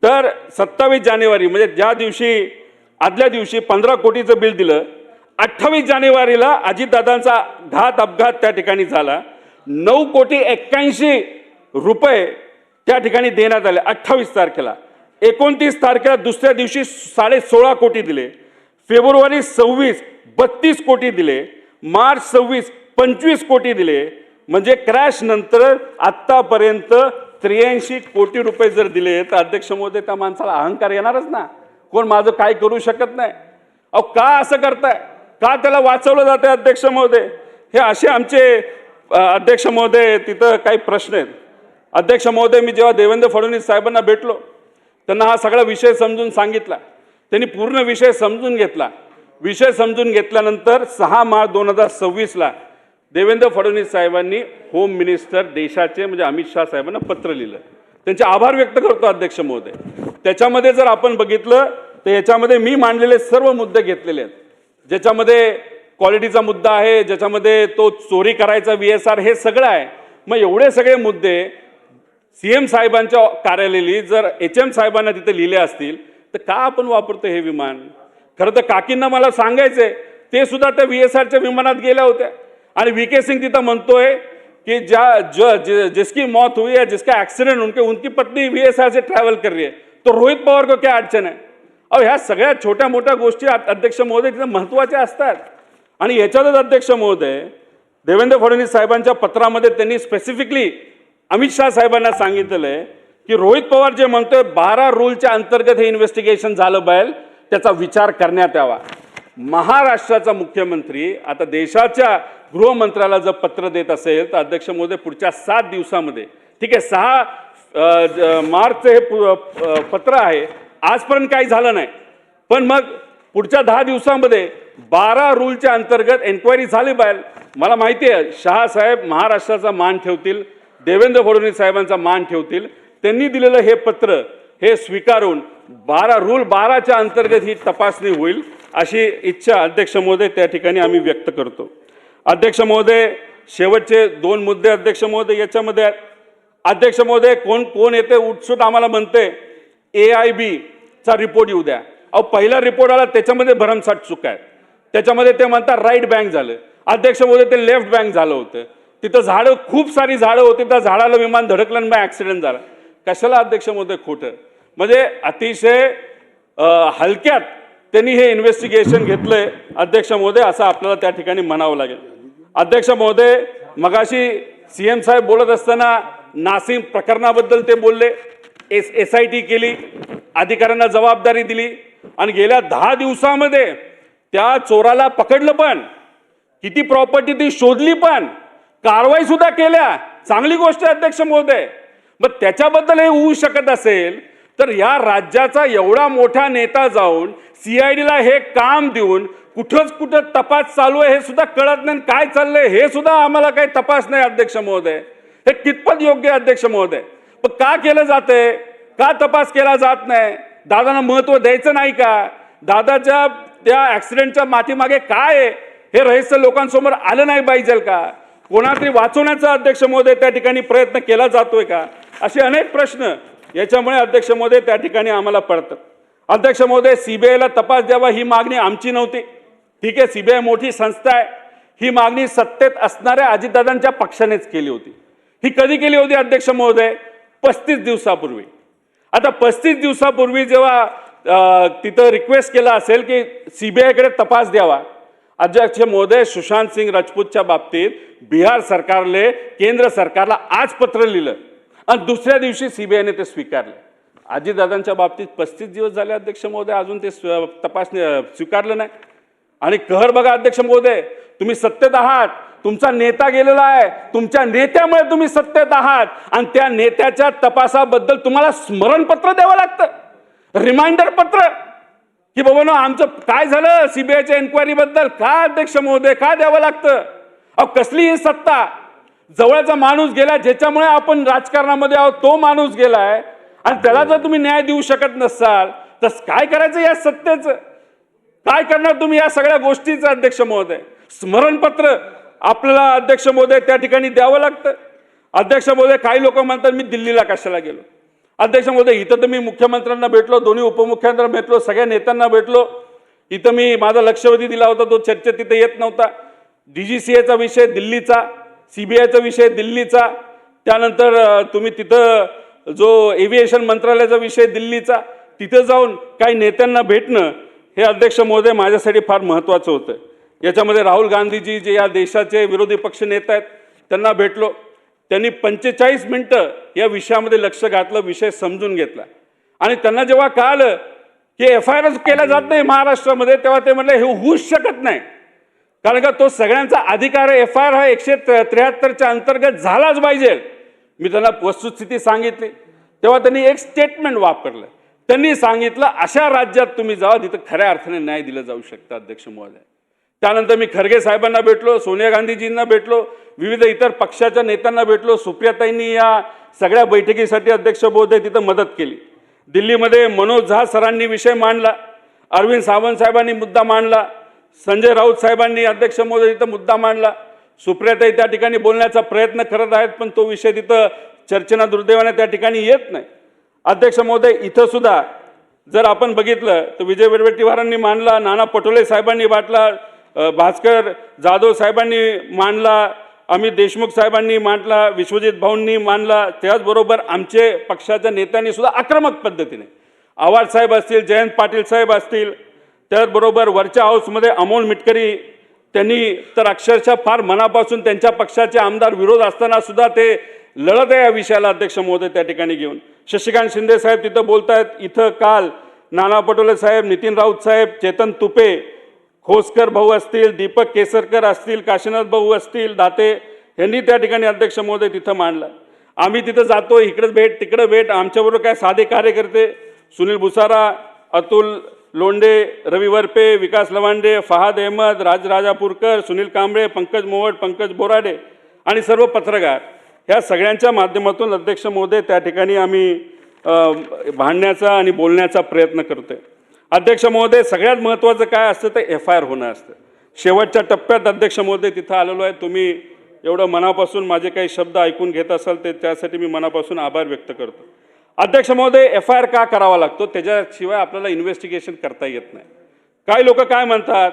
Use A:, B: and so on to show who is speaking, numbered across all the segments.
A: तर 27 जानेवारी म्हणजे ज्या दिवशी आदल्या दिवशी 15 कोटीचं बिल दिलं, 28 जानेवारीला अजितदादांचा घात अपघात त्या ठिकाणी झाला, 9,81,00,000 रुपये त्या ठिकाणी देण्यात आले 28 तारखेला. 29 तारखेला दुसऱ्या दिवशी 16.5 कोटी दिले, फेब्रुवारी 26 32 कोटी दिले, मार्च 26 25 कोटी दिले. म्हणजे क्रॅश नंतर आतापर्यंत 83 कोटी रुपये जर दिले तर अध्यक्ष महोदय त्या माणसाला अहंकार येणारच ना, कोण माझं काय करू शकत नाही. अहो का असं करताय, का त्याला वाचवलं जाते अध्यक्ष महोदय? हे असे आमचे अध्यक्ष महोदय तिथं काही प्रश्न आहेत. अध्यक्ष महोदय, मी जेव्हा देवेंद्र फडणवीस साहेबांना भेटलो त्यांना हा सगळा विषय समजून सांगितला, त्यांनी पूर्ण विषय समजून घेतला. विषय समजून घेतल्यानंतर 6 मार्च 2026ला देवेंद्र फडणवीस साहेबांनी होम मिनिस्टर देशाचे म्हणजे अमित शाह साहेबांना पत्र लिहिलं, त्यांचे आभार व्यक्त करतो अध्यक्ष महोदय. त्याच्यामध्ये जर आपण बघितलं तर याच्यामध्ये मी मांडलेले सर्व मुद्दे घेतलेले आहेत, ज्याच्यामध्ये क्वालिटीचा मुद्दा आहे, ज्याच्यामध्ये तो चोरी करायचा VSR हे सगळं आहे. मग एवढे सगळे मुद्दे CM साहेबांच्या कार्यालयाली जर HM साहेबांना तिथे लिहिले असतील तर का आपण वापरतो हे विमान? खरं तर काकींना मला सांगायचंय, ते सुद्धा त्या VSRच्या विमानात गेल्या होत्या आणि VK सिंग तिथं म्हणतोय कि जिसकी मौत हुई है, जिसका एक्सीडेंट उनकी पत्नी VSR से ट्रैवल कर रही है, तो रोहित पवार को क्या अडचण आहे? अहो ह्या सगळ्या छोट्या मोठ्या गोष्टी अध्यक्ष महोदय तिथे महत्त्वाच्या असतात. आणि याच्यातच अध्यक्ष महोदय देवेंद्र फडणवीस साहेबांच्या पत्रामध्ये त्यांनी स्पेसिफिकली अमित शाह साहेबांना सांगितलेलं आहे की रोहित पवार जे म्हणतोय 12 रूलच्या अंतर्गत हे इन्व्हेस्टिगेशन झालं पाहिजे, त्याचा विचार करण्यात यावा. महाराष्ट्राचा मुख्यमंत्री आता देशाच्या गृहमंत्र्याला जर पत्र देत असेल तर अध्यक्ष महोदय पुढच्या 7 दिवसामध्ये, ठीक आहे 6 मार्चचं हे पत्र आहे, आजपर्यंत काही झालं नाही, पण मग पुढच्या 10 दिवसामध्ये 12 रूलच्या अंतर्गत एन्क्वायरी झाली पाहिजे. मला माहिती आहे शहा साहेब महाराष्ट्राचा मान ठेवतील, देवेंद्र फडणवीस साहेबांचा मान ठेवतील. त्यांनी दिलेलं हे पत्र हे स्वीकारून 12 रूल 12च्या अंतर्गत ही तपासणी होईल अशी इच्छा अध्यक्ष महोदय त्या ठिकाणी आम्ही व्यक्त करतो. अध्यक्ष महोदय, शेवटचे 2 मुद्दे अध्यक्ष महोदय याच्यामध्ये अध्यक्ष महोदय कोण येते उठसूट आम्हाला म्हणते AIB चा रिपोर्ट येऊ द्या. अहो पहिला रिपोर्ट आला त्याच्यामध्ये भरमसाठ चुका आहेत, त्याच्यामध्ये ते म्हणतात राईट बँक झालं. अध्यक्ष महोदय ते लेफ्ट बँक झालं होतं, तिथं झाडं खूप सारी झाडं होती, त्या झाडाला विमान धडकलं आणि मग ॲक्सिडेंट झाला. कशाला अध्यक्ष महोदय खोटं? म्हणजे अतिशय हलक्यात त्यांनी हे इन्व्हेस्टिगेशन घेतलंय अध्यक्ष महोदय, असं आपल्याला त्या ठिकाणी म्हणावं लागेल. अध्यक्ष महोदय, मगाशी CM साहेब बोलत असताना नासिम प्रकरणाबद्दल ते बोलले, SIT केली, अधिकाऱ्यांना जबाबदारी दिली आणि गेल्या 10 दिवसामध्ये त्या चोराला पकडलं, पण किती प्रॉपर्टी ती शोधली, पण कारवाई सुद्धा केल्या. चांगली गोष्ट आहे अध्यक्ष महोदय. मग त्याच्याबद्दल हे होऊ शकत असेल तर या राज्याचा एवढा मोठा नेता जाऊन CIDला हे काम देऊन कुठं तपास चालू आहे हे सुद्धा कळत नाही, काय चाललंय हे सुद्धा आम्हाला काही तपास नाही अध्यक्ष महोदय. हे कितपत योग्य अध्यक्ष महोदय? पण का केलं जातंय, का तपास केला जात नाही? दादांना महत्व द्यायचं नाही का? दादाच्या त्या ऍक्सिडेंटच्या मागे काय आहे हे रहस्य लोकांसमोर आलं नाही पाहिजे का? कोणातरी वाचवण्याचा अध्यक्ष महोदय त्या ठिकाणी प्रयत्न केला जातोय का? असे अनेक प्रश्न याच्यामुळे अध्यक्ष महोदय त्या ठिकाणी आम्हाला पडतात. अध्यक्ष महोदय, CBIला तपास द्यावा ही मागणी आमची नव्हती, ठीक आहे, CBI मोठी संस्था आहे, ही मागणी सत्तेत असणाऱ्या अजितदादांच्या पक्षानेच केली होती. ही कधी केली होती अध्यक्ष महोदय? 35 दिवसापूर्वी. आता 35 दिवसापूर्वी जेव्हा तिथं रिक्वेस्ट केला असेल की CBIकडे तपास द्यावा, अध्यक्ष महोदय सुशांत सिंग राजपूतच्या बाबतीत बिहार सरकारले केंद्र सरकारला आज पत्र लिहिलं आणि दुसऱ्या दिवशी CBIने ते स्वीकारले. अजितदादांच्या बाबतीत 35 दिवस झाले अध्यक्ष महोदय, अजून ते तपासणी स्वीकारलं नाही. आणि कहर बघा अध्यक्ष महोदय, तुम्ही सत्तेत आहात, तुमचा नेता गेलेला आहे, तुमच्या नेत्यामुळे तुम्ही सत्तेत आहात आणि त्या नेत्याच्या तपासाबद्दल तुम्हाला स्मरणपत्र द्यावं लागतं, रिमाइंडर पत्र की बाबा आमचं काय झालं CBIच्या एन्क्वायरी बद्दल. का अध्यक्ष महोदय का द्यावं लागतं? अहो कसली ही सत्ता? जवळचा माणूस गेला ज्याच्यामुळे आपण राजकारणामध्ये आहोत, तो माणूस गेलाय आणि त्याला जर तुम्ही न्याय देऊ शकत नसाल तर काय करायचं या सत्तेचं? काय करणार तुम्ही या सगळ्या गोष्टीचं अध्यक्ष महोदय? स्मरणपत्र आपल्याला अध्यक्ष महोदय त्या ठिकाणी द्यावं लागतं. अध्यक्ष महोदय, काही लोक म्हणतात मी दिल्लीला कशाला गेलो. अध्यक्ष महोदय, इथं तर मी मुख्यमंत्र्यांना भेटलो, दोन्ही उपमुख्यमंत्र्यांना भेटलो, सगळ्या नेत्यांना भेटलो. इथं मी माझा लक्षवेधी दिला होता, तो चर्चेत तिथे येत नव्हता. DGCAचा विषय दिल्लीचा, CBIचा विषय दिल्लीचा, त्यानंतर तुम्ही तिथं जो एव्हिएशन मंत्रालयाचा विषय दिल्लीचा, तिथं जाऊन काही नेत्यांना भेटणं हे अध्यक्ष महोदय माझ्यासाठी फार महत्त्वाचं होतं. याच्यामध्ये राहुल गांधीजी जे या देशाचे विरोधी पक्ष नेते आहेत त्यांना भेटलो. त्यांनी 45 मिनिटं या विषयामध्ये लक्ष घातलं, विषय समजून घेतला. आणि त्यांना जेव्हा कळालं की FIRच केला जात नाही महाराष्ट्रामध्ये, तेव्हा ते म्हणले हे होऊच शकत नाही, कारण का तो सगळ्यांचा अधिकार आहे. FIR हा 173च्या अंतर्गत झालाच पाहिजे. मी त्यांना वस्तुस्थिती सांगितली, तेव्हा त्यांनी एक स्टेटमेंट वापरलं. त्यांनी सांगितलं अशा राज्यात तुम्ही जावा जिथं खऱ्या अर्थाने न्याय दिला जाऊ शकतं अध्यक्ष महोदय. त्यानंतर मी खरगे साहेबांना भेटलो, सोनिया गांधीजींना भेटलो, विविध इतर पक्षाच्या नेत्यांना भेटलो. सुप्रियाताईंनी या सगळ्या बैठकीसाठी अध्यक्ष महोदय तिथं मदत केली. दिल्लीमध्ये मनोज झा सरांनी विषय मांडला, अरविंद सावंत साहेबांनी मुद्दा मांडला, संजय राऊत साहेबांनी अध्यक्ष महोदय तिथं मुद्दा मांडला. सुप्रियाताई त्या ठिकाणी बोलण्याचा प्रयत्न करत आहेत, पण तो विषय तिथं चर्चेना दुर्दैवाने त्या ठिकाणी येत नाही. अध्यक्ष महोदय, इथं सुद्धा जर आपण बघितलं तर विजय वडेट्टीवारांनी मांडला, नाना पटोले साहेबांनी मांडला, भास्कर जाधव साहेबांनी मांडला, अमित देशमुख साहेबांनी मांडला, विश्वजित भाऊंनी मांडला. त्याचबरोबर आमचे पक्षाच्या नेत्यांनी सुद्धा आक्रमक पद्धतीने, आवाज साहेब असतील, जयंत पाटील साहेब असतील, त्याचबरोबर वरच्या हाऊसमध्ये अमोल मिटकरी, त्यांनी तर अक्षरशः फार मनापासून त्यांच्या पक्षाचे आमदार विरोध असताना सुद्धा ते लढत आहे या विषयाला अध्यक्ष महोदय त्या ठिकाणी घेऊन. शशिकांत शिंदे साहेब तिथं बोलत आहेत. इथं काल नाना पटोले साहेब, नितीन राऊत साहेब, चेतन तुपे, खोसकर भाऊ असतील, दीपक केसरकर असतील, काशीनाथ भाऊ असतील, दाते, यांनी त्या ठिकाणी अध्यक्ष महोदय तिथं मांडला. आम्ही तिथं जातो, इकडं भेट तिकडं भेट, आमच्याबरोबर काय साधे कार्यकर्ते सुनील भुसारा, अतुल लोंढे, रवी वरपे, विकास लवांडे, फहाद अहमद, राजापूरकर, सुनील कांबळे, पंकज मोहट, पंकज बोराडे आणि सर्व पत्रकार, ह्या सगळ्यांच्या माध्यमातून अध्यक्ष महोदय त्या ठिकाणी आम्ही भांडण्याचा आणि बोलण्याचा प्रयत्न करतोय. अध्यक्ष महोदय, सगळ्यात महत्त्वाचं काय असतं तर FIR होणं असतं. शेवटच्या टप्प्यात अध्यक्ष महोदय तिथं आलेलो आहे. तुम्ही एवढं मनापासून माझे काही शब्द ऐकून घेत असाल ते त्यासाठी मी मनापासून आभार व्यक्त करतो. अध्यक्ष महोदय, FIR का करावा लागतो? त्याच्याशिवाय आपल्याला इन्व्हेस्टिगेशन करता येत नाही. काही लोक काय म्हणतात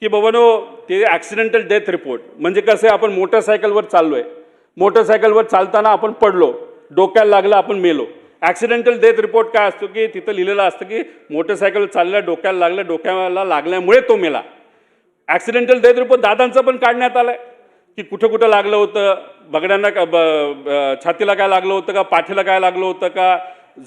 A: की बाबांनो ते ॲक्सिडेंटल डेथ रिपोर्ट म्हणजे कसं आहे, आपण मोटरसायकलवर चाललोय, मोटरसायकलवर चालताना आपण पडलो, डोक्याला लागलं, आपण मेलो. ॲक्सिडेंटल डेथ रिपोर्ट काय असतो की तिथं लिहिलेलं असतं की मोटरसायकल चालल्या, डोक्याला लागलं, डोक्याला लागल्यामुळे तो मेला. ॲक्सिडेंटल डेथ रिपोर्ट दादांचं पण काढण्यात आलं आहे की कुठं कुठं लागलं होतं, बगड्यांना का छातीला काय लागलं होतं का, पाठीला काय लागलं होतं का,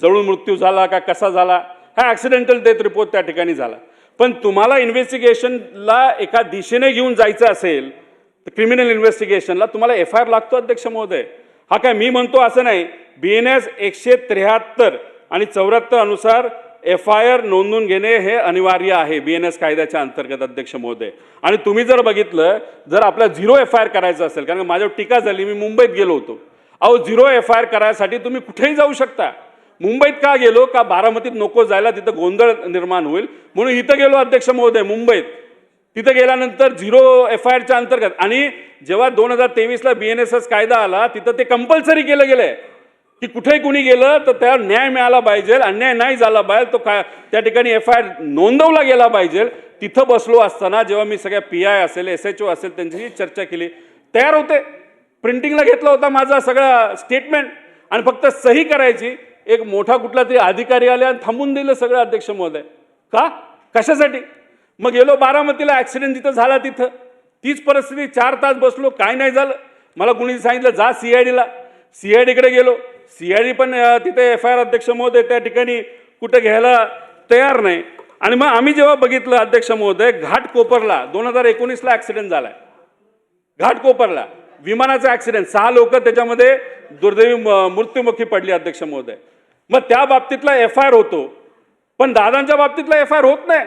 A: जळून मृत्यू झाला का, कसा झाला, हा ॲक्सिडेंटल डेथ रिपोर्ट त्या ठिकाणी झाला. पण तुम्हाला इन्व्हेस्टिगेशनला एका दिशेने घेऊन जायचं असेल तर क्रिमिनल इन्व्हेस्टिगेशनला तुम्हाला FIR लागतो अध्यक्ष महोदय. हा काय मी म्हणतो असं नाही. BNS 173 आणि 74 अनुसार FIR नोंदवून घेणे हे अनिवार्य आहे BNS कायद्याच्या अंतर्गत अध्यक्ष महोदय. आणि तुम्ही जर बघितलं, जर आपला 0 FIR करायचं असेल, कारण माझ्यावर टीका झाली, मी मुंबईत गेलो होतो. अहो 0 FIR करायसाठी तुम्ही कुठेही जाऊ शकता. मुंबईत का गेलो का, बारामतीत नको जायला, तिथं गोंधळ निर्माण होईल म्हणून इथं गेलो अध्यक्ष महोदय मुंबईत. तिथं गेल्यानंतर 0 FIRच्या अंतर्गत, आणि जेव्हा 2023ला BNS कायदा आला तिथं ते कंपल्सरी केलं गेलंय की कुठेही कुणी गेलं तर त्याला न्याय मिळाला पाहिजे, अन्याय नाही झाला पाहिजे, तो काय त्या ठिकाणी FIR नोंदवला गेला पाहिजे. तिथं बसलो असताना जेव्हा मी सगळ्या PI असेल, SHO असेल त्यांच्याशी चर्चा केली, तयार होते, प्रिंटिंगला घेतला होता माझा सगळा स्टेटमेंट आणि फक्त सही करायची. एक मोठा कुठला तरी अधिकारी आले आणि थांबून दिलं सगळं अध्यक्ष महोदय. का, कशासाठी? मग गेलो बारामतीला, ॲक्सिडेंट जिथं झाला तिथं तीच परिस्थिती, 4 तास बसलो, काय नाही झालं. मला कुणी सांगितलं जा CIDला, CIDकडे गेलो, CID पण तिथे FIR अध्यक्ष महोदय त्या ठिकाणी कुठं घ्यायला तयार नाही. आणि मग आम्ही जेव्हा बघितलं अध्यक्ष महोदय, घाटकोपरला 2019ला ॲक्सिडेंट झालाय, घाटकोपरला विमानाचा ॲक्सिडेंट, 6 लोक त्याच्यामध्ये दुर्दैवी मृत्युमुखी पडली अध्यक्ष महोदय. मग त्या बाबतीतला FIR होतो, पण दादांच्या बाबतीतला FIR होत नाही.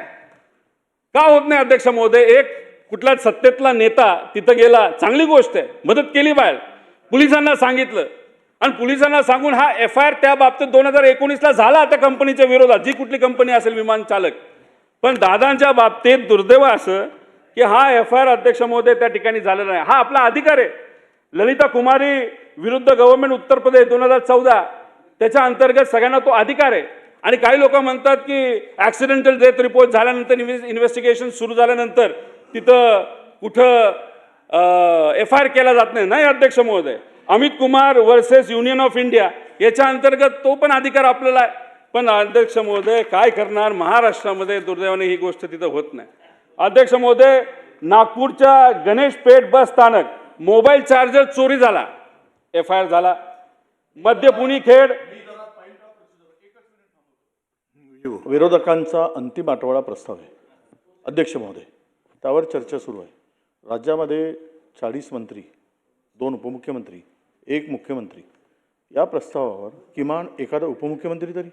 A: का होत नाही अध्यक्ष महोदय? एक कुठला सत्तेतला नेता तिथं गेला, चांगली गोष्ट आहे, मदत केली बाहेर, पोलिसांना सांगितलं आणि पोलिसांना सांगून हा FIR त्या बाबतीत 2019ला झाला त्या कंपनीच्या विरोधात, जी कुठली कंपनी असेल विमान चालक. पण दादांच्या बाबतीत दुर्दैव असं की हा FIR अध्यक्ष महोदय त्या ठिकाणी झालेला नाही. हा आपला अधिकार आहे. ललिता कुमारी विरुद्ध गव्हर्नमेंट उत्तर प्रदेश 2014, त्याच्या अंतर्गत सगळ्यांना तो अधिकार आहे. आणि काही लोक म्हणतात की ॲक्सिडेंटल डेथ रिपोर्ट झाल्यानंतर इन्व्हेस्टिगेशन सुरू झाल्यानंतर तिथं कुठं FIR केला जात नाही. नाही अध्यक्ष महोदय, Amit Kumar versus union of India याच्या अंतर्गत तो पण अधिकार आपल्याला आहे. पण अध्यक्ष महोदय काय करणार, महाराष्ट्रामध्ये दुर्दैवाने ही गोष्ट तिथं होत नाही. अध्यक्ष महोदय, नागपूरच्या गणेश पेठ बस स्थानक मोबाईल चार्जर चोरी झाला, FIR झाला. मध्य पुणे खेड
B: विरोधकांचा अंतिम आठवडा प्रस्ताव आहे अध्यक्ष महोदय, त्यावर चर्चा सुरू आहे. राज्यामध्ये 40 मंत्री, 2 उपमुख्यमंत्री, 1 मुख्यमंत्री. या प्रस्तावावर किमान एखादा उपमुख्यमंत्री तरी,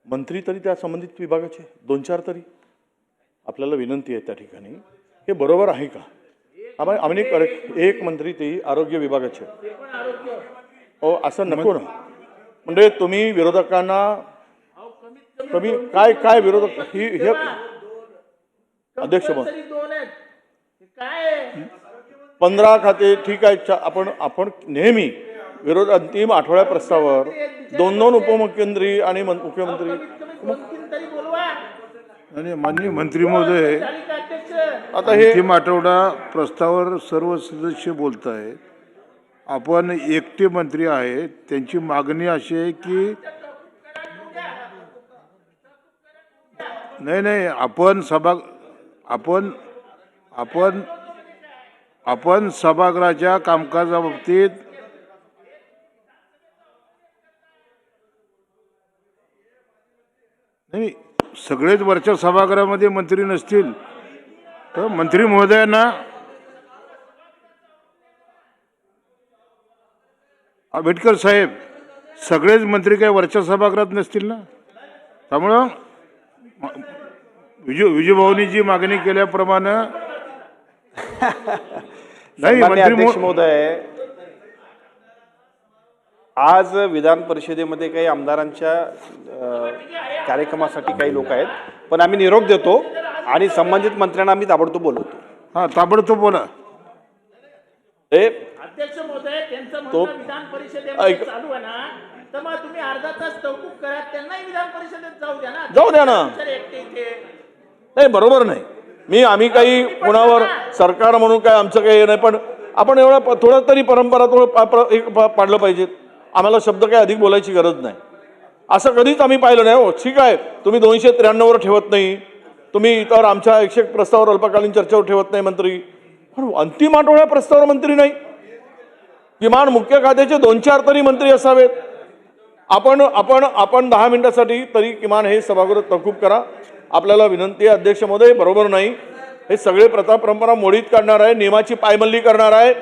B: मंत्री तरी त्या संबंधित विभागाचे 2-4 तरी. आपल्याला विनंती आहे त्या ठिकाणी, हे बरोबर आहे का? आम्ही एक मंत्री तेही आरोग्य विभागाचे. हो, असं नको ना. म्हणजे तुम्ही विरोधकांना तुम्ही काय विरोधक हे अध्यक्ष महोदय 15 खाते ठीक आहे. आपण नेहमी विरोध अंतिम आठवड्या प्रस्तावावर 2-2 उपमुख्यमंत्री आणि मुख्यमंत्री.
C: आणि माननीय मंत्री महोदय,
B: आता हे
C: अंतिम आठवडा प्रस्तावावर सर्व सदस्य बोलत आहेत. आपण एकटे मंत्री आहेत, त्यांची मागणी अशी आहे की नाही आपण सभागृहाच्या कामकाजाबाबतीत नाही, सगळेच वरच्या सभागृहामध्ये मंत्री नसतील तर मंत्री महोदयांना आंबेडकर साहेब, सगळेच मंत्री काही वरच्या सभागृहात नसतील ना. त्यामुळं विजयभाऊनी जी मागणी केल्याप्रमाणे नाही
D: अध्यक्ष महोदय, आज विधान परिषदेमध्ये काही आमदारांच्या कार्यक्रमासाठी काही लोक आहेत, पण आम्ही निरोप देतो आणि संबंधित मंत्र्यांना आम्ही ताबडतोब बोलवतो.
C: हां, ताबडतोब बोला.
E: अध्यक्ष महोदय, त्यांचं म्हणणं विधान परिषदेमध्ये चालू आहे ना, तर मग तुम्ही अर्धा तास तहकूब करा, त्यांनाही विधान परिषदेत जाऊ द्या ना.
B: जाऊ द्या ना. नाही, बरोबर नाही. आम्ही काही कुणावर सरकार म्हणून काय आमचं काही नाही, पण आपण एवढा थोडं तरी परंपरा पाडलं पाहिजे. आम्हाला शब्द काही अधिक बोलायची गरज नाही. असं कधीच आम्ही पाहिलं नाही. हो ठीक आहे, तुम्ही 293वर ठेवत नाही, तुम्ही इतर आमच्या 101 प्रस्तावावर अल्पकालीन चर्चेवर ठेवत नाही मंत्री, पण अंतिम आठवड्या प्रस्तावावर मंत्री नाही. किमान मुख्य खात्याचे 2-4 तरी मंत्री असावेत. आपण 10 मिनिटासाठी तरी किमान हे सभागृह तहकूब करा. आपल्याला विनंती आहे अध्यक्ष महोदय, बरोबर नाही. हे सगळे प्रथा परंपरा मोडीत काढणार आहे, नियमाची पायमल्ली करणार आहे.